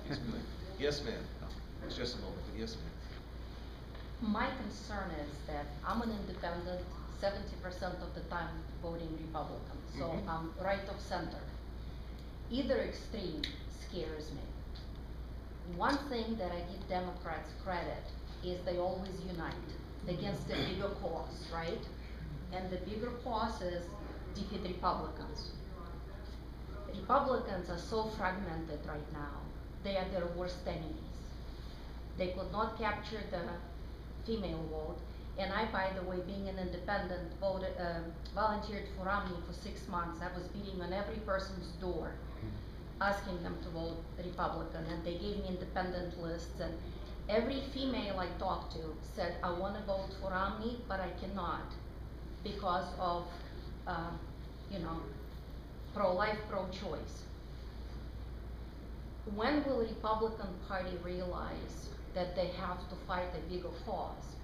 He's good. Yes, ma'am. No, it's just a moment, but yes, ma'am. My concern is that I'm an independent, 70% of the time voting Republican, so I'm right of center. Either extreme scares me. One thing that I give Democrats credit is they always unite against the bigger cause, right? And the bigger cause is defeat Republicans. Republicans are so fragmented right now. They are their worst enemies. They could not capture the female vote. And I, by the way, being an independent, volunteered for Romney for 6 months. I was beating on every person's door, asking them to vote Republican, and they gave me independent lists. And every female I talked to said, I want to vote for Romney, but I cannot because of, you know, pro-life, pro-choice. When will Republican Party realize that they have to fight a bigger cause?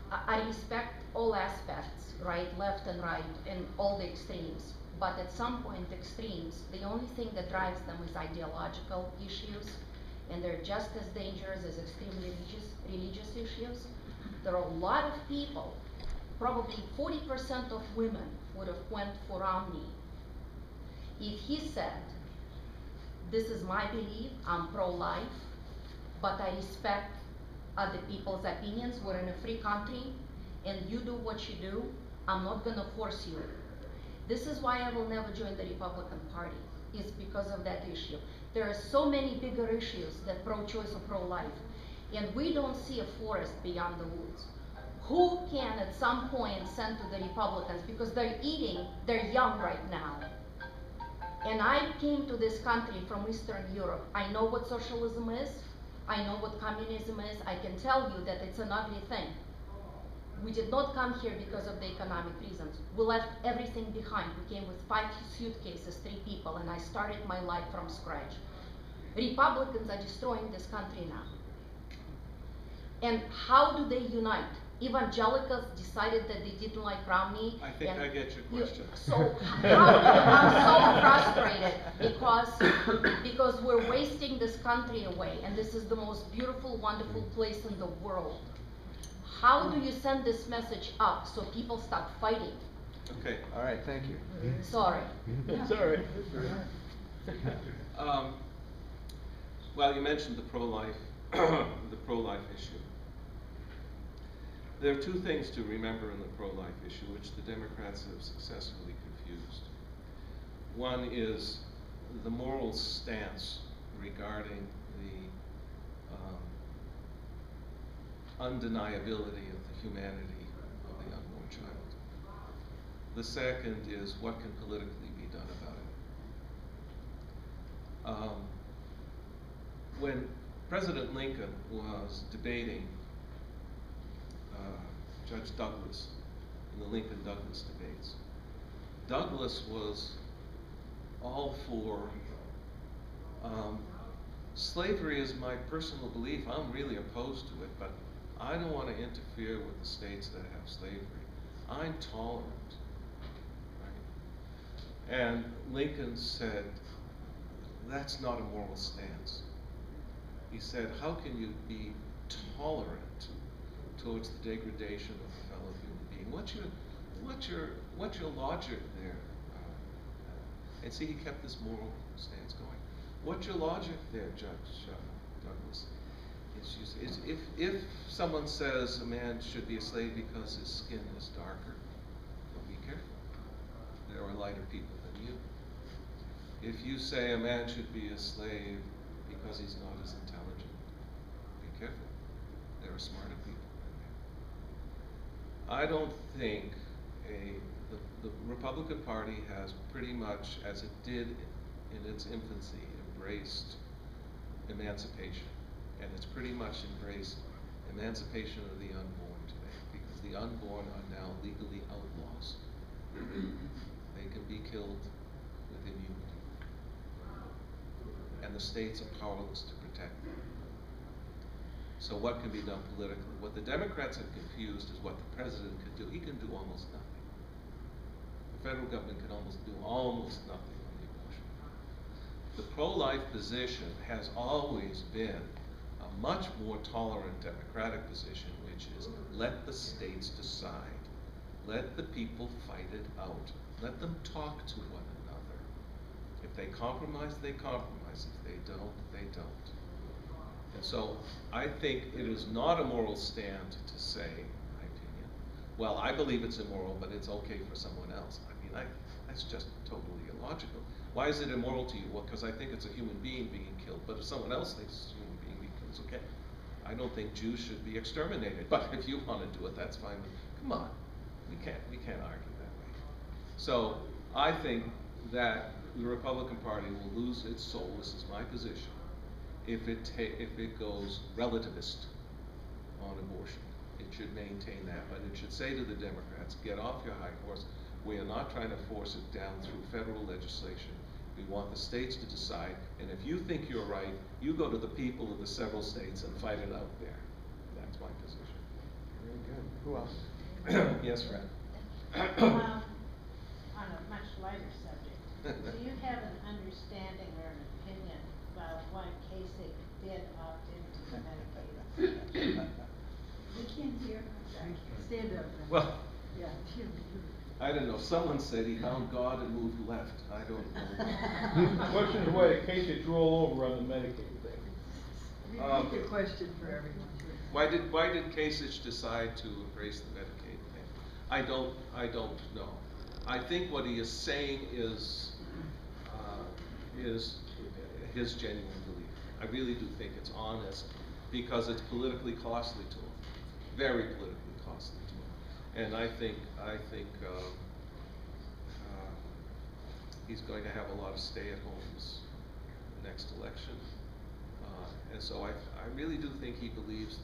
I respect all aspects, right, left and right, and all the extremes. But at some point, extremes, the only thing that drives them is ideological issues, and they're just as dangerous as extreme religious issues. There are a lot of people, probably 40% of women would have went for Romney if he said, this is my belief, I'm pro-life, but I respect other people's opinions. We're in a free country, and you do what you do. I'm not gonna force you. This is why I will never join the Republican Party, is because of that issue. There are so many bigger issues than pro-choice or pro-life, and we don't see a forest beyond the woods. Who can at some point send to the Republicans, because they're young right now. And I came to this country from Eastern Europe. I know what socialism is. I know what communism is. I can tell you that it's an ugly thing. We did not come here because of the economic reasons. We left everything behind. We came with 5 suitcases, 3 people, and I started my life from scratch. Republicans are destroying this country now. And how do they unite? Evangelicals decided that they didn't like Romney. I think I get your question. So I'm so frustrated because we're wasting this country away, and this is the most beautiful, wonderful place in the world. How do you send this message up so people stop fighting? Okay. All right, thank you. Sorry. Sorry. Well, you mentioned the pro-life, the pro-life issue. There are 2 things to remember in the pro-life issue, which the Democrats have successfully confused. One is the moral stance regarding the undeniability of the humanity of the unborn child. The second is what can politically be done about it. When President Lincoln was debating Judge Douglas in the Lincoln-Douglas debates, Douglas was all for slavery is my personal belief. I'm really opposed to it, but I don't want to interfere with the states that have slavery. I'm tolerant. Right? And Lincoln said, that's not a moral stance. He said, how can you be tolerant towards the degradation of a fellow human being? What's your logic there? And see, he kept this moral stance going. What's your logic there, Judge Douglas? If someone says a man should be a slave because his skin is darker, well, be careful. There are lighter people than you. If you say a man should be a slave because he's not as intelligent, be careful. There are smarter people than you. I don't think the Republican Party has pretty much, as it did in its infancy, embraced emancipation. And it's pretty much embraced emancipation of the unborn today, because the unborn are now legally outlaws. They can be killed with immunity. And the states are powerless to protect them. So what can be done politically? What the Democrats have confused is what the president could do. He can do almost nothing. The federal government can do almost nothing on the abortion. The pro-life position has always been a much more tolerant democratic position, which is let the states decide. Let the people fight it out. Let them talk to one another. If they compromise, they compromise. If they don't, they don't. And so I think it is not a moral stand to say, in my opinion, well, I believe it's immoral, but it's okay for someone else. I mean, that's just totally illogical. Why is it immoral to you? Well, because I think it's a human being being killed, but if someone else thinks it's a human being being killed, it's okay. I don't think Jews should be exterminated, but if you want to do it, that's fine. Come on, we can't argue that way. So I think that the Republican Party will lose its soul, this is my position, if it goes relativist on abortion. It should maintain that, but it should say to the Democrats, get off your high horse. We are not trying to force it down through federal legislation. We want the states to decide, and if you think you're right, you go to the people of the several states and fight it out there. That's my position. Very good. Who else? Yes, Fred. On a much lighter subject, do you have an understanding or an opinion about why Kasich did opt into Medicaid? We can't hear. Stand up. Well, Yeah. I don't know. Someone said he found God and moved left. I don't know. The question is why Kasich roll over on the Medicaid thing. Repeat the question for everyone. Why did Kasich decide to embrace the Medicaid thing? I don't know. I think what he is saying is his genuine belief. I really do think it's honest because it's politically costly to him, very politically costly to him. And I think he's going to have a lot of stay-at-homes next election. And so I really do think he believes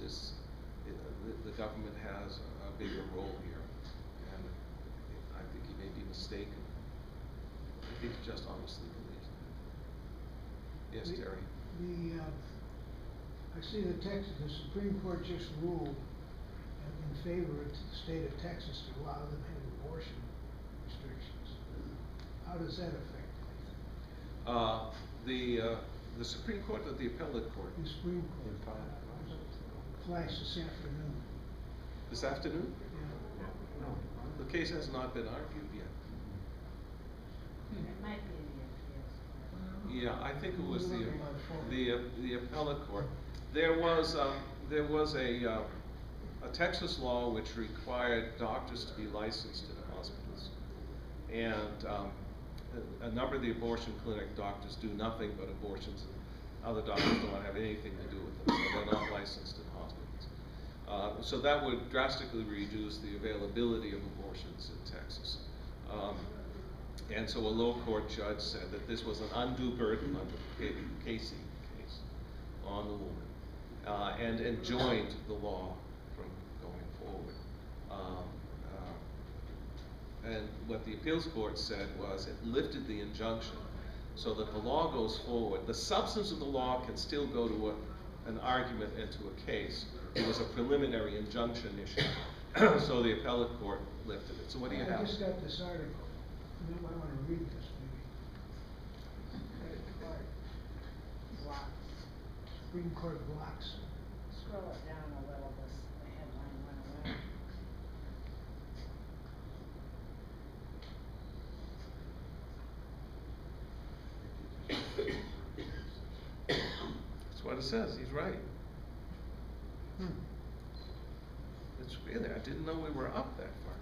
the government has a bigger role here. And I think he may be mistaken. I think he just honestly believes it. Yes, Terry? I see the Supreme Court just ruled in favor of the state of Texas to allow them to have abortion restrictions. How does that affect anything? The Supreme Court or the Appellate Court? The Supreme Court flashed this afternoon. This afternoon? Yeah. No. The case has not been argued yet. It might be in the appeals. Yeah, I think it was the Appellate Court. There was a Texas law which required doctors to be licensed in hospitals, and a number of the abortion clinic doctors do nothing but abortions, and other doctors don't want to have anything to do with them, so they're not licensed in hospitals. So that would drastically reduce the availability of abortions in Texas. And so a low court judge said that this was an undue burden on the Casey case on the woman, and enjoined the law from going forward. And what the appeals court said was it lifted the injunction so that the law goes forward. The substance of the law can still go to an argument and to a case. It was a preliminary injunction issue, so the appellate court lifted it. So what do you have? I just got this article. You might want to read this maybe. Blocks. Supreme Court blocks. Scroll it down a little, the headline went away. That's what it says. He's right. It's really, I didn't know we were up that far.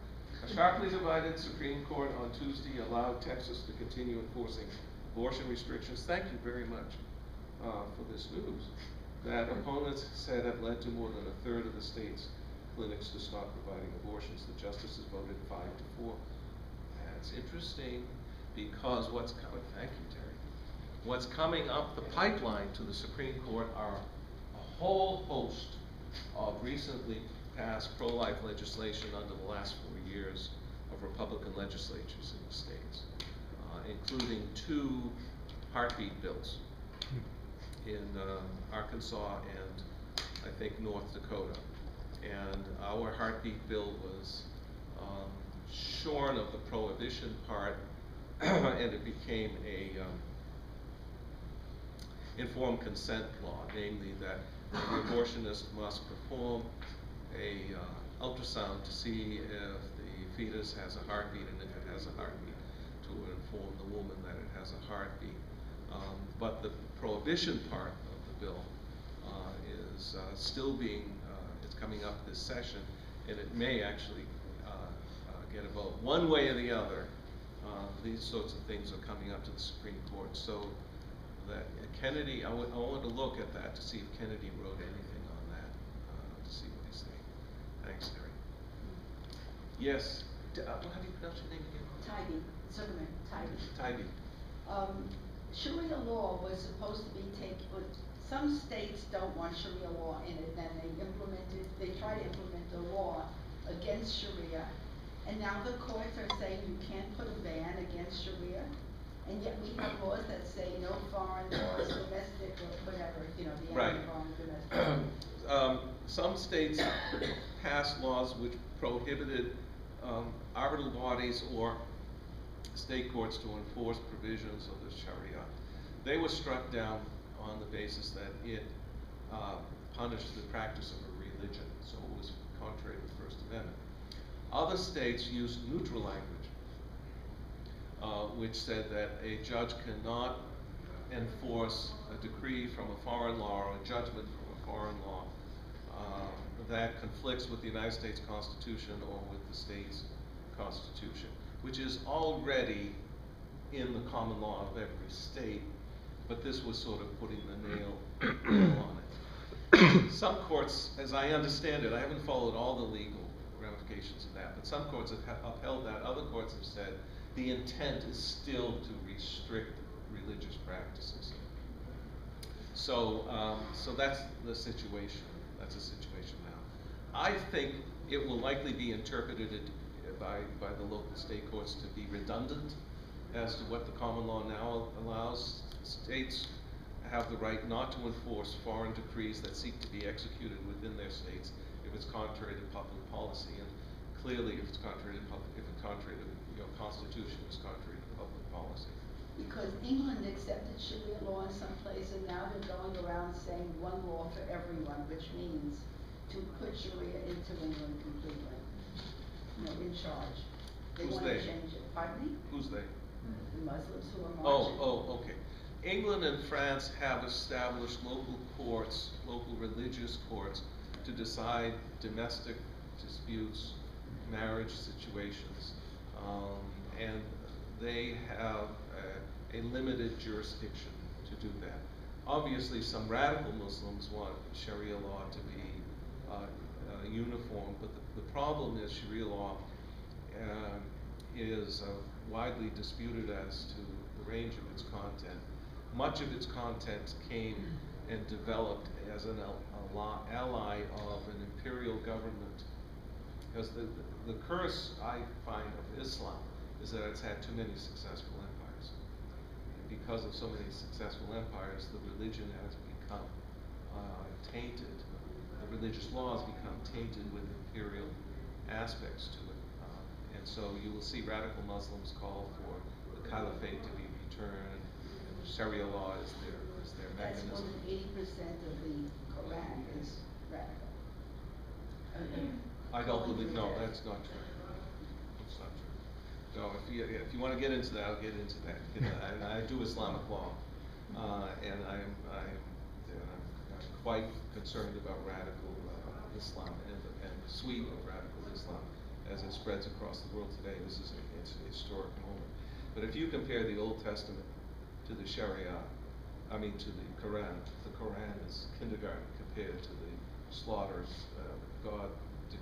A sharply divided Supreme Court on Tuesday allowed Texas to continue enforcing abortion restrictions. Thank you very much for this news. That opponents said have led to more than a third of the state's clinics to stop providing abortions. The justices voted 5-4. That's interesting because what's coming, thank you, Terry. What's coming up the pipeline to the Supreme Court are a whole host of recently passed pro-life legislation under the last 4 years of Republican legislatures in the states, including 2 heartbeat bills in Arkansas and I think North Dakota. And our heartbeat bill was shorn of the prohibition part and it became informed consent law, namely that the abortionist must perform a ultrasound to see if the fetus has a heartbeat, and if it has a heartbeat, to inform the woman that it has a heartbeat. But the prohibition part of the bill is still being, it's coming up this session, and it may actually get a vote. One way or the other, these sorts of things are coming up to the Supreme Court. So that Kennedy, I want to look at that to see if Kennedy wrote anything on that, to see what he's saying. Thanks, Terry. Yes, how do you pronounce your name again? Tybee, Zuckerman, Tybee. Tybee. Sharia law was supposed to be some states don't want Sharia law in it, then they try to implement a law against Sharia, and now the courts are saying you can't put a ban against Sharia, and yet we have laws that say no foreign laws, domestic, or whatever, the Right. foreign domestic. Some states passed laws which prohibited arbitral bodies or state courts to enforce provisions of the Sharia. They were struck down on the basis that it punished the practice of a religion, so it was contrary to the First Amendment. Other states used neutral language, which said that a judge cannot enforce a decree from a foreign law or a judgment from a foreign law that conflicts with the United States Constitution or with the state's constitution, which is already in the common law of every state, but this was sort of putting the nail on it. Some courts, as I understand it, I haven't followed all the legal ramifications of that, but some courts have upheld that. Other courts have said the intent is still to restrict religious practices. So, so that's the situation. That's the situation now. I think it will likely be interpreted by the local state courts to be redundant as to what the common law now allows. States have the right not to enforce foreign decrees that seek to be executed within their states if it's contrary to public policy, and clearly if it's contrary to your constitution, it's contrary to public policy. Because England accepted Sharia law in some places, and now they're going around saying one law for everyone, which means to put Sharia into England completely, in charge. They Who's want to they? change it. Pardon me? Who's they? The Muslims who are marching. Oh, okay. England and France have established local courts, local religious courts, to decide domestic disputes, marriage situations, and they have a limited jurisdiction to do that. Obviously, some radical Muslims want Sharia law to be uniform, but the problem is Sharia law is widely disputed as to the range of its content. Much of its content came and developed as an ally of an imperial government. Because the curse I find of Islam is that it's had too many successful empires. And because of so many successful empires, the religion has become tainted. The religious law has become tainted with imperial aspects to it. And so you will see radical Muslims call for the caliphate to be returned. Sharia law is their That's more mechanism. than 80% of the Quran is radical. I don't Calling believe, for no, death. that's not true. That's not true. So if you want to get into that, I'll get into that. I do Islamic law, and I'm quite concerned about radical Islam and the sweep of radical Islam as it spreads across the world today. It's a historic moment. But if you compare the Old Testament to the Sharia, to the Quran is kindergarten compared to the slaughters, God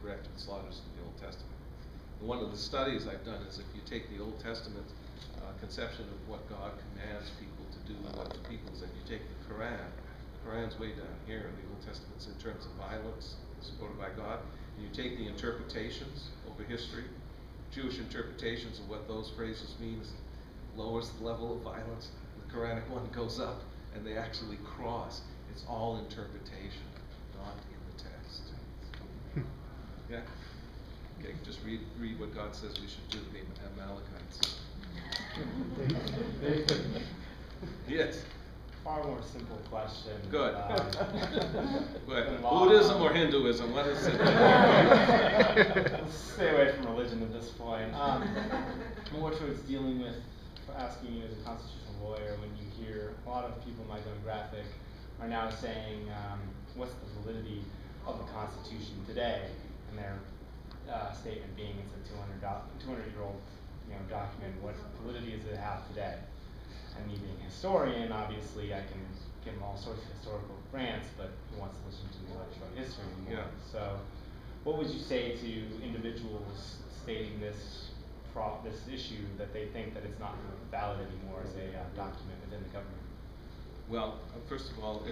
directed slaughters in the Old Testament. And one of the studies I've done is if you take the Old Testament conception of what God commands people to do and what the people's, and you take the Quran's way down here, and the Old Testament's in terms of violence supported by God, and you take the interpretations over history, Jewish interpretations of what those phrases mean lowers the level of violence. The Quranic one goes up, and they actually cross. It's all interpretation, not in the text. Yeah? Okay, just read what God says we should do to the Amalekites. Yes. far more simple question. Good. Good. than law. Buddhism or Hinduism, what is it? Let's stay away from religion at this point. More towards dealing with, asking you as a constitutional lawyer, when you hear a lot of people in my demographic are now saying, what's the validity of the Constitution today? And their statement being it's a 200-year-old document. What validity does it have today? And me being a historian, obviously I can give them all sorts of historical grants, but who wants to listen to the electoral history anymore? Yeah. So, what would you say to individuals stating this issue, that they think that it's not valid anymore as a document within the government? Well, first of all,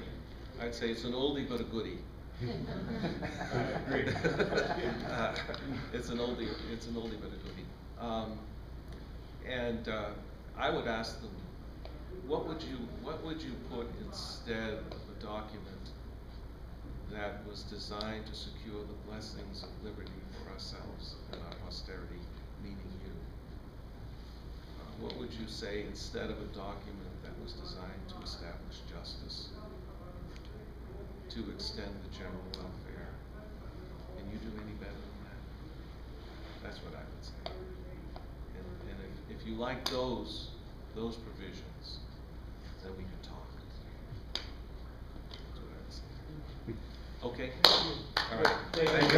I'd say it's an oldie but a goodie. I agree. It's an oldie but a goodie. I would ask them, what would you put instead of a document that was designed to secure the blessings of liberty for ourselves and our posterity, meaning you? What would you say instead of a document that was designed to establish justice, to extend the general welfare? Can you do any better than that? That's what I would say. And if you like those provisions, then we can talk. That's what I would say. Okay? All right. Thank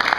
you.